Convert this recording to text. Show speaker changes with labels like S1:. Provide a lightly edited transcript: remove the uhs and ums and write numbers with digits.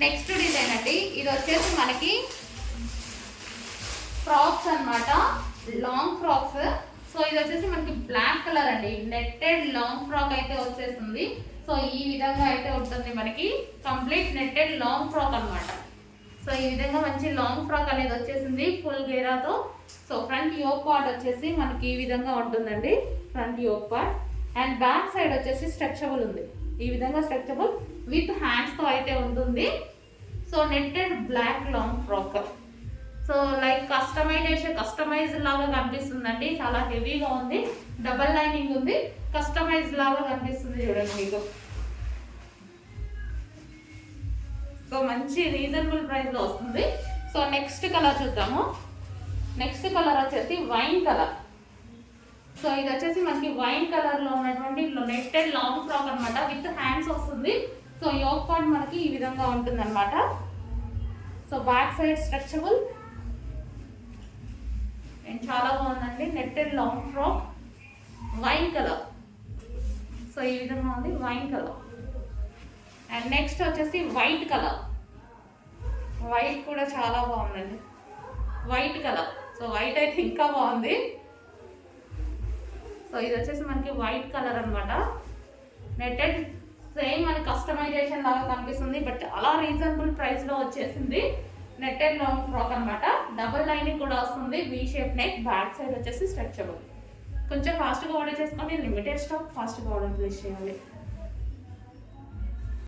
S1: Next design అండి, ఇది వచ్చేసి మనకి ఫ్రాక్స్ అన్నమాట, లాంగ్ ఫ్రాక్స్. సో ఇది వచ్చేసి మనకి బ్లాక్ కలర్ అండి, నెట్టెడ్ లాంగ్ ఫ్రాక్ అయితే వచ్చేస్తుంది. సో ఈ విధంగా అయితే ఉంటుంది మనకి, కంప్లీట్ నెట్టెడ్ లాంగ్ ఫ్రాక్ అన్నమాట. సో ఈ విధంగా మంచి లాంగ్ ఫ్రాక్ అనేది వచ్చేసింది ఫుల్ గేరాతో. సో ఫ్రంట్ యోక్ పార్ట్ వచ్చేసి మనకి ఈ విధంగా ఉంటుందండి, front yoke part. And back side వచ్చేసి స్ట్రెచబుల్ ఉంది, ఈ విధంగా స్ట్రెచబుల్ విత్ హ్యాండ్స్తో అయితే ఉంటుంది. So netted black long frock. So like customize లాగా కనిపిస్తుందండి, చాలా హెవీగా ఉంది, డబల్ లైనింగ్ ఉంది, కస్టమైజ్ లాగా కనిపిస్తుంది చూడండి మీకు. సో మంచి రీజనబుల్ ప్రైస్లో వస్తుంది. సో నెక్స్ట్ కలర్ చూద్దాము. నెక్స్ట్ కలర్ వచ్చేసి వైన్ కలర్. సో ఇది వచ్చేసి మనకి వైన్ కలర్లో ఉన్నటువంటి నెట్టెడ్ లాంగ్ ఫ్రాక్ అనమాట, విత్ హ్యాండ్స్ వస్తుంది. సో యోక్ పార్ట్ మనకి ఈ విధంగా ఉంటుంది అనమాట. So back side stretchable and చాలా బాగుందండి, netted long frock wine colour. So ఈ విధంగా ఉంది వైన్ కలర్. అండ్ నెక్స్ట్ వచ్చేసి వైట్ కలర్. వైట్ కూడా చాలా బాగుందండి, వైట్ కలర్. సో వైట్ అయితే ఇంకా బాగుంది. సో ఇది వచ్చేసి మనకి వైట్ కలర్ అనమాట, నెట్టెడ్ సేమ్ మనకి కస్టమైజేషన్ లాగా కనిపిస్తుంది, బట్ చాలా రీజనబుల్ ప్రైస్లో వచ్చేసింది. నెట్టెడ్ లాంగ్ ఫ్రాక్ అనమాట, డబుల్ లైనింగ్ కూడా వస్తుంది, V shape neck, back side వచ్చేసి స్ట్రెచబుల్. కొంచెం ఫాస్ట్గా ఆర్డర్ చేసుకోండి, లిమిటెడ్ స్టాక్, ఫాస్ట్గా ఆర్డర్ ప్లేస్ చేయాలి.